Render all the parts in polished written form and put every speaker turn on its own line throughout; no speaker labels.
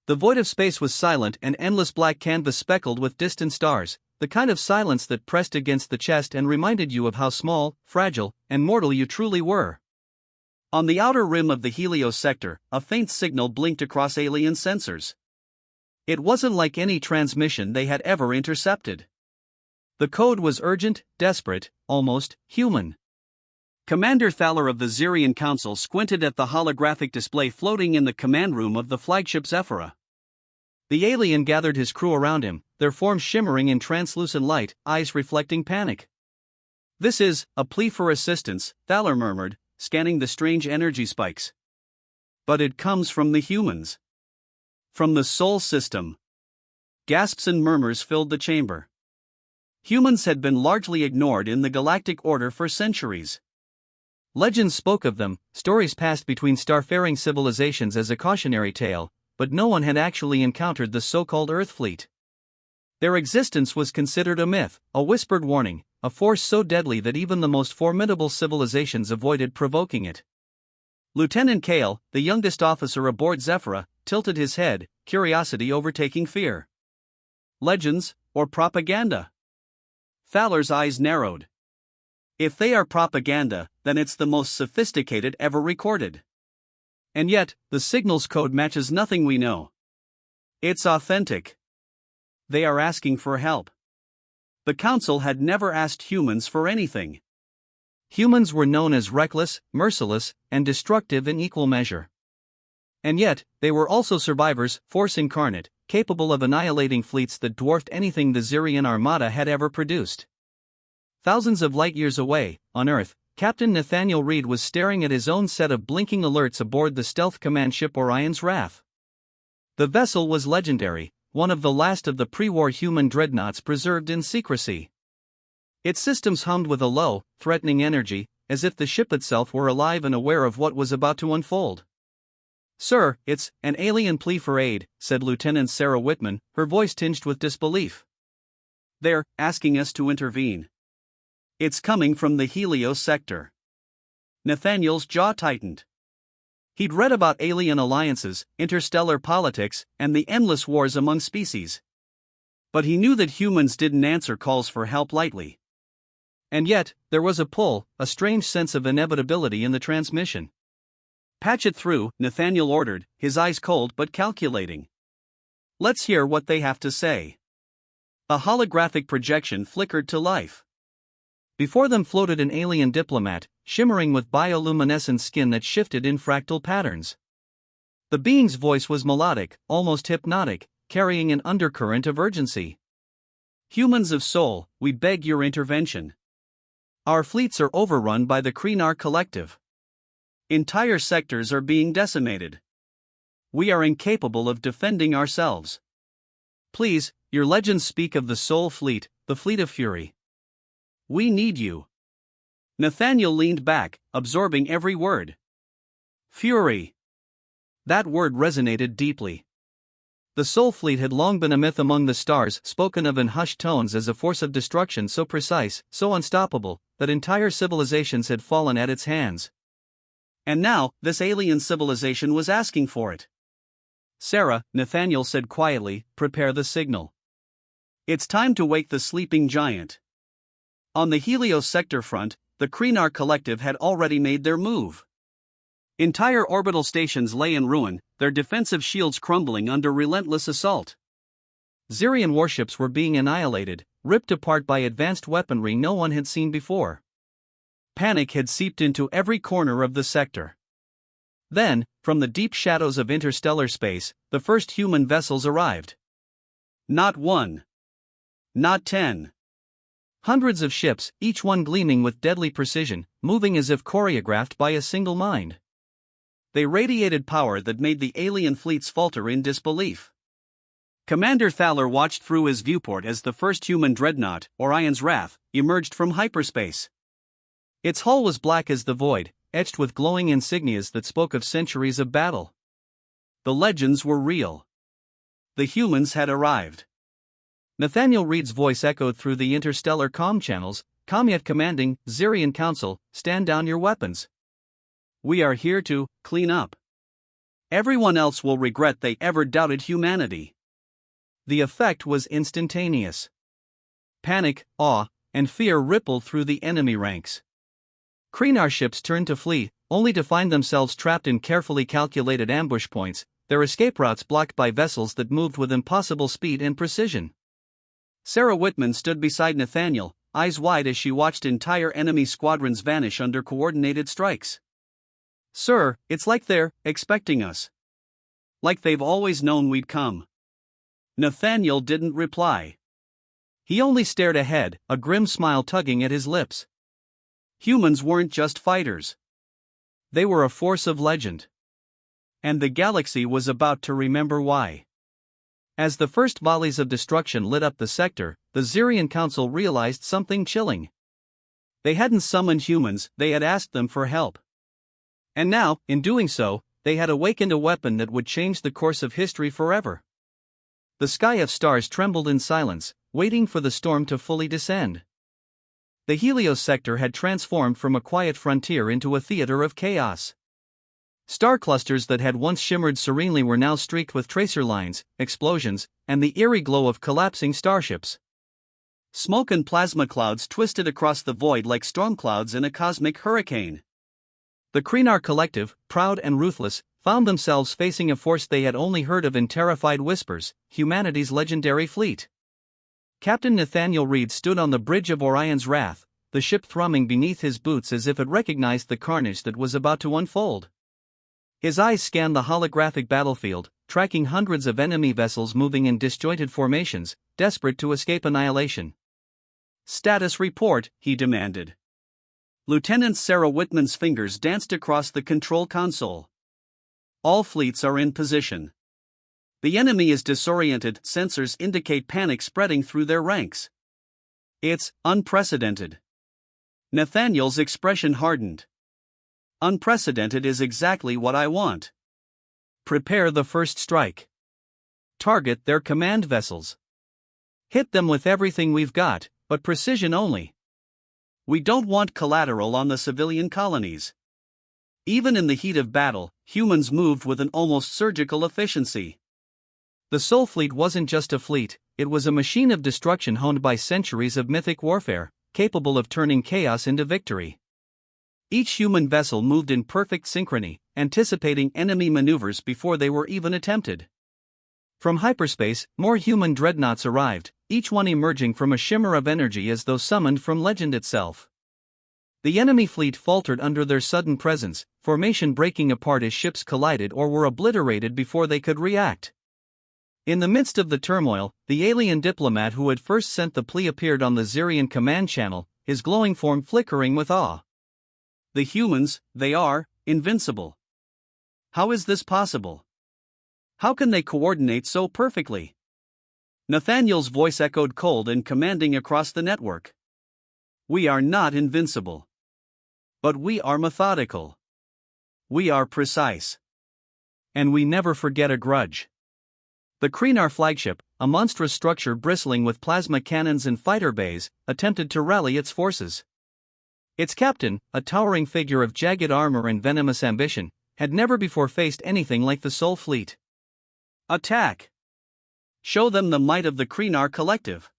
The void of space was silent, an endless black canvas speckled with distant stars, the kind of silence that pressed against the chest and reminded you of how small, fragile, and mortal you truly were. On the outer rim of the Helios sector, a faint signal blinked across alien sensors. It wasn't like any transmission they had ever intercepted. The code was urgent, desperate, almost human. Commander Thaler of the Xerian Council squinted at the holographic display floating in the command room of the flagship Zephyra. The alien gathered his crew around him, their forms shimmering in translucent light, eyes reflecting panic. "This is a plea for assistance," Thaler murmured, scanning the strange energy spikes. "But it comes from the humans. From the Sol system." Gasps and murmurs filled the chamber. Humans had been largely ignored in the galactic order for centuries. Legends spoke of them, stories passed between starfaring civilizations as a cautionary tale, but no one had actually encountered the so-called Earth fleet. Their existence was considered a myth, a whispered warning, a force so deadly that even the most formidable civilizations avoided provoking it. Lieutenant Kale, the youngest officer aboard Zephyra, tilted his head, curiosity overtaking fear. Legends, or propaganda? Thaler's eyes narrowed. If they are propaganda, then it's the most sophisticated ever recorded. And yet, the signal's code matches nothing we know. It's authentic. They are asking for help. The Council had never asked humans for anything. Humans were known as reckless, merciless, and destructive in equal measure. And yet, they were also survivors, force incarnate, capable of annihilating fleets that dwarfed anything the Xerian Armada had ever produced. Thousands of light-years away, on Earth, Captain Nathaniel Reed was staring at his own set of blinking alerts aboard the stealth command ship Orion's Wrath. The vessel was legendary, one of the last of the pre-war human dreadnoughts preserved in secrecy. Its systems hummed with a low, threatening energy, as if the ship itself were alive and aware of what was about to unfold. "Sir, it's an alien plea for aid," said Lieutenant Sarah Whitman, her voice tinged with disbelief. "They're asking us to intervene. It's coming from the Helios sector." Nathaniel's jaw tightened. He'd read about alien alliances, interstellar politics, and the endless wars among species. But he knew that humans didn't answer calls for help lightly. And yet, there was a pull, a strange sense of inevitability in the transmission. "Patch it through," Nathaniel ordered, his eyes cold but calculating. "Let's hear what they have to say." A holographic projection flickered to life. Before them floated an alien diplomat, shimmering with bioluminescent skin that shifted in fractal patterns. The being's voice was melodic, almost hypnotic, carrying an undercurrent of urgency. "Humans of Sol, we beg your intervention. Our fleets are overrun by the Kreenar Collective. Entire sectors are being decimated. We are incapable of defending ourselves. Please, your legends speak of the Sol fleet, the fleet of fury. We need you." Nathaniel leaned back, absorbing every word. Fury. That word resonated deeply. The Sol fleet had long been a myth among the stars, spoken of in hushed tones as a force of destruction so precise, so unstoppable, that entire civilizations had fallen at its hands. And now, this alien civilization was asking for it. "Sarah," Nathaniel said quietly, "prepare the signal. It's time to wake the sleeping giant." On the Helios sector front, the Kreenar Collective had already made their move. Entire orbital stations lay in ruin, their defensive shields crumbling under relentless assault. Xerian warships were being annihilated, ripped apart by advanced weaponry no one had seen before. Panic had seeped into every corner of the sector. Then, from the deep shadows of interstellar space, the first human vessels arrived. Not one. Not 10. Hundreds of ships, each one gleaming with deadly precision, moving as if choreographed by a single mind. They radiated power that made the alien fleets falter in disbelief. Commander Thaler watched through his viewport as the first human dreadnought, Orion's Wrath, emerged from hyperspace. Its hull was black as the void, etched with glowing insignias that spoke of centuries of battle. The legends were real. The humans had arrived. Nathaniel Reed's voice echoed through the interstellar comm channels, calm yet commanding. "Xerian Council, stand down your weapons. We are here to clean up." Everyone else will regret they ever doubted humanity. The effect was instantaneous. Panic, awe, and fear rippled through the enemy ranks. Kreenar ships turned to flee, only to find themselves trapped in carefully calculated ambush points, their escape routes blocked by vessels that moved with impossible speed and precision. Sarah Whitman stood beside Nathaniel, eyes wide as she watched entire enemy squadrons vanish under coordinated strikes. "Sir, it's like they're expecting us. Like they've always known we'd come." Nathaniel didn't reply. He only stared ahead, a grim smile tugging at his lips. Humans weren't just fighters. They were a force of legend. And the galaxy was about to remember why. As the first volleys of destruction lit up the sector, the Xerian Council realized something chilling. They hadn't summoned humans, they had asked them for help. And now, in doing so, they had awakened a weapon that would change the course of history forever. The sky of stars trembled in silence, waiting for the storm to fully descend. The Helios sector had transformed from a quiet frontier into a theater of chaos. Star clusters that had once shimmered serenely were now streaked with tracer lines, explosions, and the eerie glow of collapsing starships. Smoke and plasma clouds twisted across the void like storm clouds in a cosmic hurricane. The Kreenar Collective, proud and ruthless, found themselves facing a force they had only heard of in terrified whispers, humanity's legendary fleet. Captain Nathaniel Reed stood on the bridge of Orion's Wrath, the ship thrumming beneath his boots as if it recognized the carnage that was about to unfold. His eyes scanned the holographic battlefield, tracking hundreds of enemy vessels moving in disjointed formations, desperate to escape annihilation. "Status report," he demanded. Lieutenant Sarah Whitman's fingers danced across the control console. "All fleets are in position. The enemy is disoriented, sensors indicate panic spreading through their ranks. It's unprecedented." Nathaniel's expression hardened. "Unprecedented is exactly what I want. Prepare the first strike. Target their command vessels. Hit them with everything we've got, but precision only. We don't want collateral on the civilian colonies." Even in the heat of battle, humans moved with an almost surgical efficiency. The Soul Fleet wasn't just a fleet, it was a machine of destruction honed by centuries of mythic warfare, capable of turning chaos into victory. Each human vessel moved in perfect synchrony, anticipating enemy maneuvers before they were even attempted. From hyperspace, more human dreadnoughts arrived, each one emerging from a shimmer of energy as though summoned from legend itself. The enemy fleet faltered under their sudden presence, formation breaking apart as ships collided or were obliterated before they could react. In the midst of the turmoil, the alien diplomat who had first sent the plea appeared on the Xerian command channel, his glowing form flickering with awe. "The humans, they are invincible. How is this possible? How can they coordinate so perfectly?" Nathaniel's voice echoed cold and commanding across the network. "We are not invincible. But we are methodical. We are precise. And we never forget a grudge." The Kreenar flagship, a monstrous structure bristling with plasma cannons and fighter bays, attempted to rally its forces. Its captain, a towering figure of jagged armor and venomous ambition, had never before faced anything like the Soul Fleet. "Attack! Show them the might of the Kreenar Collective."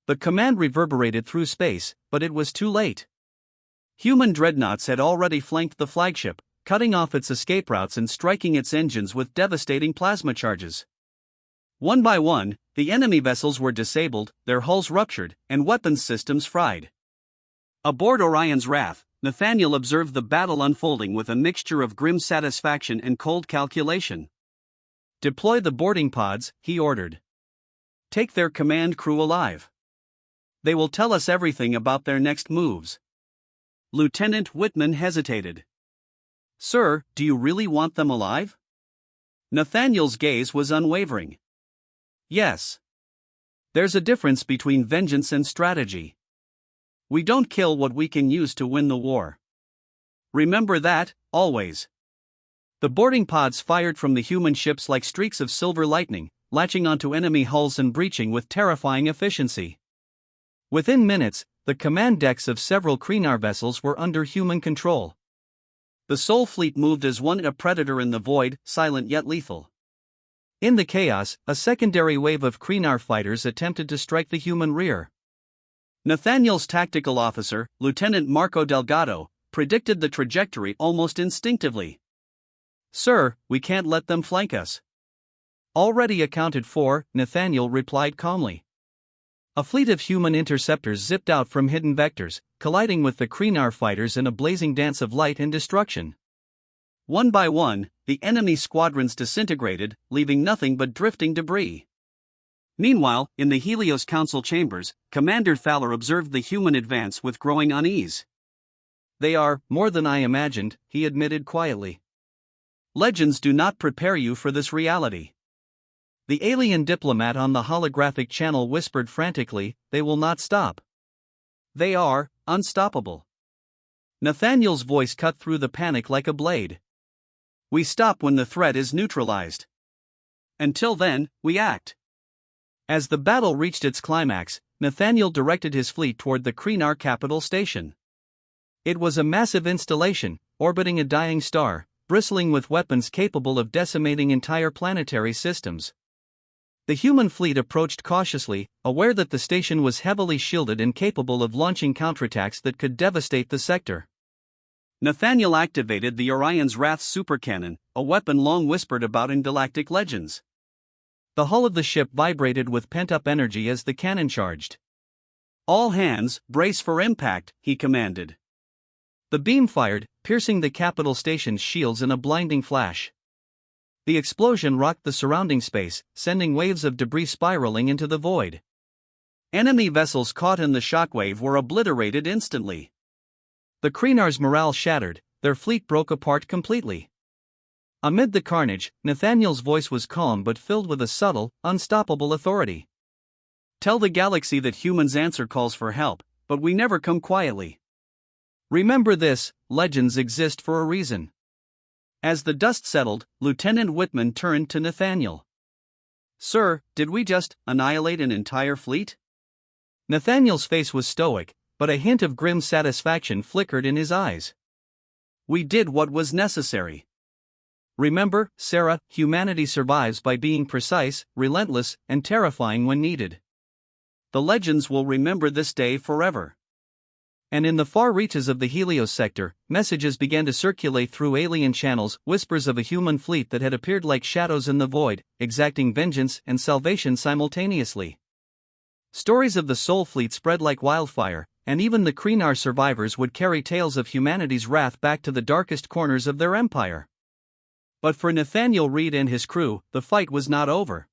The command reverberated through space, but it was too late. Human dreadnoughts had already flanked the flagship, cutting off its escape routes and striking its engines with devastating plasma charges. One by one, the enemy vessels were disabled, their hulls ruptured, and weapons systems fried. Aboard Orion's Wrath, Nathaniel observed the battle unfolding with a mixture of grim satisfaction and cold calculation. "Deploy the boarding pods," he ordered. "Take their command crew alive. They will tell us everything about their next moves." Lieutenant Whitman hesitated. "Sir, do you really want them alive?" Nathaniel's gaze was unwavering. "Yes. There's a difference between vengeance and strategy. We don't kill what we can use to win the war. Remember that, always." The boarding pods fired from the human ships like streaks of silver lightning, latching onto enemy hulls and breaching with terrifying efficiency. Within minutes, the command decks of several Kreenar vessels were under human control. The Sol fleet moved as one, a predator in the void, silent yet lethal. In the chaos, a secondary wave of Kreenar fighters attempted to strike the human rear. Nathaniel's tactical officer, Lieutenant Marco Delgado, predicted the trajectory almost instinctively. "Sir, we can't let them flank us." "Already accounted for," Nathaniel replied calmly. A fleet of human interceptors zipped out from hidden vectors, colliding with the Kreenar fighters in a blazing dance of light and destruction. One by one, the enemy squadrons disintegrated, leaving nothing but drifting debris. Meanwhile, in the Helios Council chambers, Commander Thaler observed the human advance with growing unease. "They are more than I imagined," he admitted quietly. "Legends do not prepare you for this reality." The alien diplomat on the holographic channel whispered frantically, "They will not stop. They are unstoppable." Nathaniel's voice cut through the panic like a blade. "We stop when the threat is neutralized. Until then, we act." As the battle reached its climax, Nathaniel directed his fleet toward the Kreenar capital station. It was a massive installation, orbiting a dying star, bristling with weapons capable of decimating entire planetary systems. The human fleet approached cautiously, aware that the station was heavily shielded and capable of launching counterattacks that could devastate the sector. Nathaniel activated the Orion's Wrath supercannon, a weapon long whispered about in galactic legends. The hull of the ship vibrated with pent-up energy as the cannon charged. "All hands, brace for impact," he commanded. The beam fired, piercing the capital station's shields in a blinding flash. The explosion rocked the surrounding space, sending waves of debris spiraling into the void. Enemy vessels caught in the shockwave were obliterated instantly. The Kreenar's morale shattered, their fleet broke apart completely. Amid the carnage, Nathaniel's voice was calm but filled with a subtle, unstoppable authority. "Tell the galaxy that humans answer calls for help, but we never come quietly. Remember this, legends exist for a reason." As the dust settled, Lieutenant Whitman turned to Nathaniel. "Sir, did we just annihilate an entire fleet?" Nathaniel's face was stoic, but a hint of grim satisfaction flickered in his eyes. "We did what was necessary. Remember, Sarah, humanity survives by being precise, relentless, and terrifying when needed. The legends will remember this day forever." And in the far reaches of the Helios sector, messages began to circulate through alien channels, whispers of a human fleet that had appeared like shadows in the void, exacting vengeance and salvation simultaneously. Stories of the Sol fleet spread like wildfire, and even the Kreenar survivors would carry tales of humanity's wrath back to the darkest corners of their empire. But for Nathaniel Reed and his crew, the fight was not over.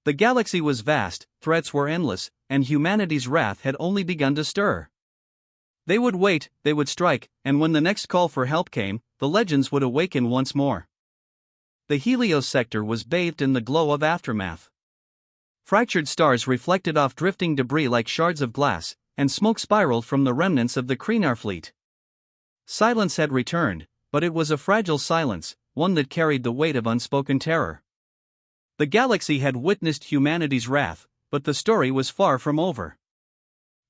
The galaxy was vast, threats were endless, and humanity's wrath had only begun to stir. They would wait, they would strike, and when the next call for help came, the legends would awaken once more. The Helios sector was bathed in the glow of aftermath. Fractured stars reflected off drifting debris like shards of glass, and smoke spiraled from the remnants of the Kreenar fleet. Silence had returned, but it was a fragile silence, one that carried the weight of unspoken terror. The galaxy had witnessed humanity's wrath, but the story was far from over.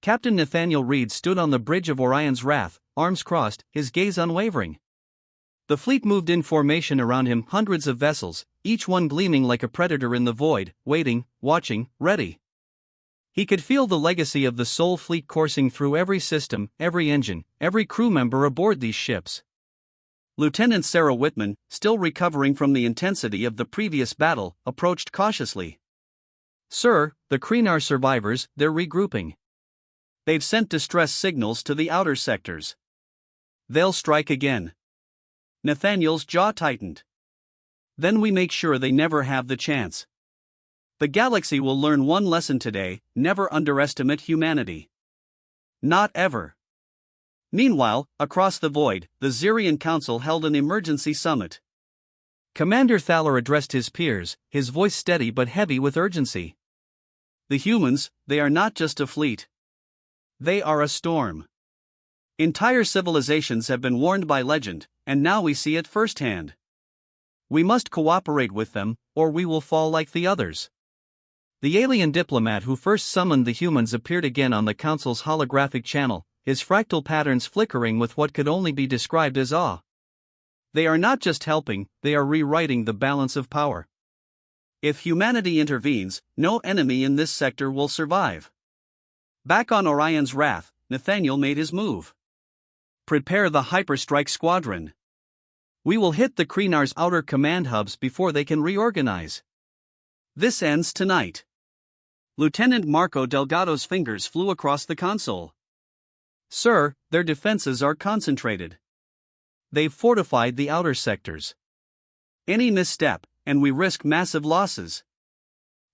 Captain Nathaniel Reed stood on the bridge of Orion's Wrath, arms crossed, his gaze unwavering. The fleet moved in formation around him, hundreds of vessels, each one gleaming like a predator in the void, waiting, watching, ready. He could feel the legacy of the Sol fleet coursing through every system, every engine, every crew member aboard these ships. Lieutenant Sarah Whitman, still recovering from the intensity of the previous battle, approached cautiously. "Sir, the Kreenar survivors, they're regrouping. They've sent distress signals to the outer sectors. They'll strike again." Nathaniel's jaw tightened. "Then we make sure they never have the chance. The galaxy will learn one lesson today: never underestimate humanity. Not ever." Meanwhile, across the void, the Xerian Council held an emergency summit. Commander Thaler addressed his peers, his voice steady but heavy with urgency. "The humans, they are not just a fleet. They are a storm. Entire civilizations have been warned by legend, and now we see it firsthand. We must cooperate with them, or we will fall like the others." The alien diplomat who first summoned the humans appeared again on the Council's holographic channel, his fractal patterns flickering with what could only be described as awe. They are not just helping, they are rewriting the balance of power. If humanity intervenes, no enemy in this sector will survive. Back on Orion's Wrath, Nathaniel made his move. Prepare the Hyperstrike Squadron. We will hit the Kreenar's outer command hubs before they can reorganize. This ends tonight. Lieutenant Marco Delgado's fingers flew across the console. Sir, their defenses are concentrated. They've fortified the outer sectors. Any misstep, and we risk massive losses.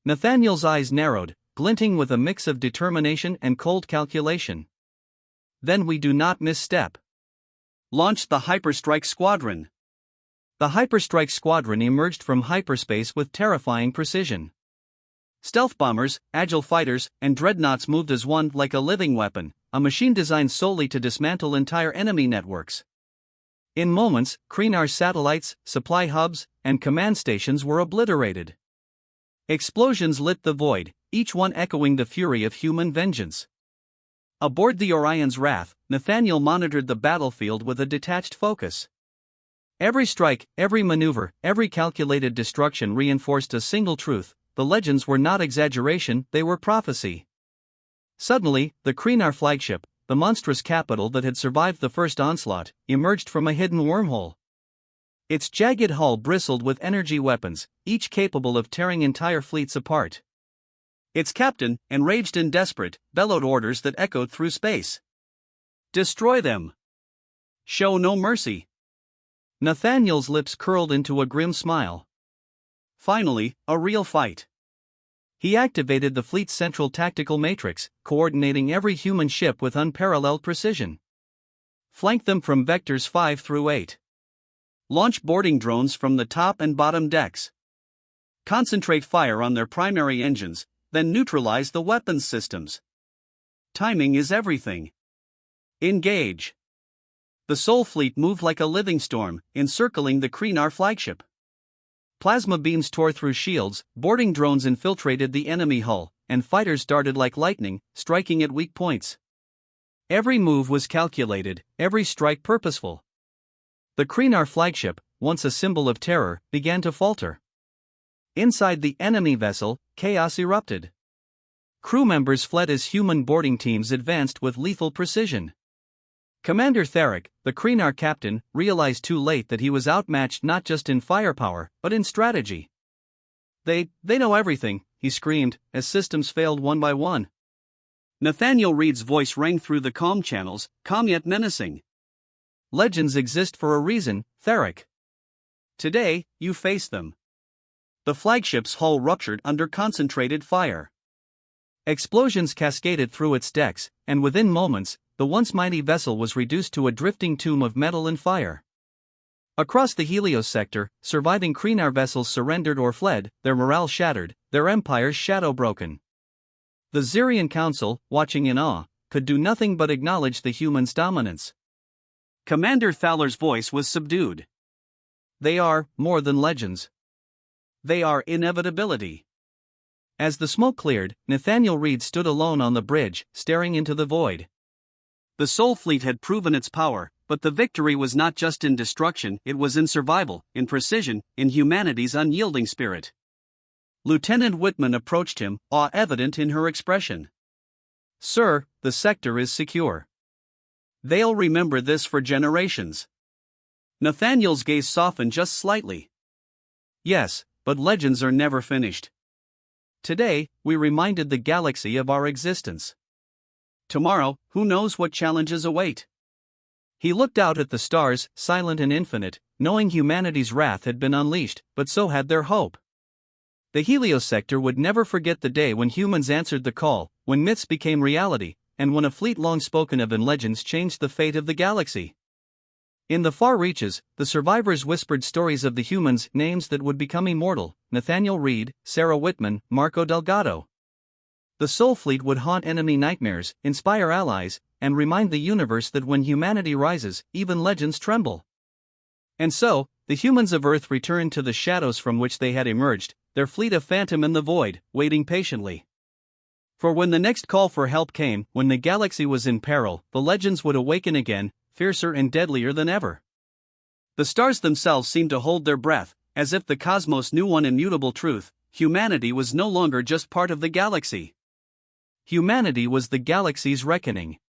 Nathaniel's eyes narrowed, glinting with a mix of determination and cold calculation. Then we do not misstep. Launch the Hyperstrike Squadron. The Hyperstrike Squadron emerged from hyperspace with terrifying precision. Stealth bombers, agile fighters, and dreadnoughts moved as one like a living weapon, a machine designed solely to dismantle entire enemy networks. In moments, Kreenar's satellites, supply hubs, and command stations were obliterated. Explosions lit the void, each one echoing the fury of human vengeance. Aboard the Orion's Wrath, Nathaniel monitored the battlefield with a detached focus. Every strike, every maneuver, every calculated destruction reinforced a single truth: the legends were not exaggeration, they were prophecy. Suddenly, the Kreenar flagship, the monstrous capital that had survived the first onslaught, emerged from a hidden wormhole. Its jagged hull bristled with energy weapons, each capable of tearing entire fleets apart. Its captain, enraged and desperate, bellowed orders that echoed through space. Destroy them! Show no mercy! Nathaniel's lips curled into a grim smile. Finally, a real fight. He activated the fleet's central tactical matrix, coordinating every human ship with unparalleled precision. Flank them from vectors 5 through 8. Launch boarding drones from the top and bottom decks. Concentrate fire on their primary engines, then neutralize the weapons systems. Timing is everything. Engage. The Sol fleet moved like a living storm, encircling the Kreenar flagship. Plasma beams tore through shields, boarding drones infiltrated the enemy hull, and fighters darted like lightning, striking at weak points. Every move was calculated, every strike purposeful. The Kreenar flagship, once a symbol of terror, began to falter. Inside the enemy vessel, chaos erupted. Crew members fled as human boarding teams advanced with lethal precision. Commander Theric, the Kreenar captain, realized too late that he was outmatched not just in firepower, but in strategy. They know everything, he screamed, as systems failed one by one. Nathaniel Reed's voice rang through the comm channels, calm yet menacing. Legends exist for a reason, Theric. Today, you face them. The flagship's hull ruptured under concentrated fire. Explosions cascaded through its decks, and within moments, the once mighty vessel was reduced to a drifting tomb of metal and fire. Across the Helios sector, surviving Kreenar vessels surrendered or fled, their morale shattered, their empires shadow broken. The Xerian Council, watching in awe, could do nothing but acknowledge the humans' dominance. Commander Thaler's voice was subdued. They are more than legends. They are inevitability. As the smoke cleared, Nathaniel Reed stood alone on the bridge, staring into the void. The Sol fleet had proven its power, but the victory was not just in destruction, it was in survival, in precision, in humanity's unyielding spirit. Lieutenant Whitman approached him, awe evident in her expression. Sir, the sector is secure. They'll remember this for generations. Nathaniel's gaze softened just slightly. Yes, but legends are never finished. Today, we reminded the galaxy of our existence. Tomorrow, who knows what challenges await? He looked out at the stars, silent and infinite, knowing humanity's wrath had been unleashed, but so had their hope. The Helios sector would never forget the day when humans answered the call, when myths became reality, and when a fleet long spoken of in legends changed the fate of the galaxy. In the far reaches, the survivors whispered stories of the humans' names that would become immortal: Nathaniel Reed, Sarah Whitman, Marco Delgado. The Sol fleet would haunt enemy nightmares, inspire allies, and remind the universe that when humanity rises, even legends tremble. And so, the humans of Earth returned to the shadows from which they had emerged, their fleet a phantom in the void, waiting patiently. For when the next call for help came, when the galaxy was in peril, the legends would awaken again, fiercer and deadlier than ever. The stars themselves seemed to hold their breath, as if the cosmos knew one immutable truth: humanity was no longer just part of the galaxy. Humanity was the galaxy's reckoning.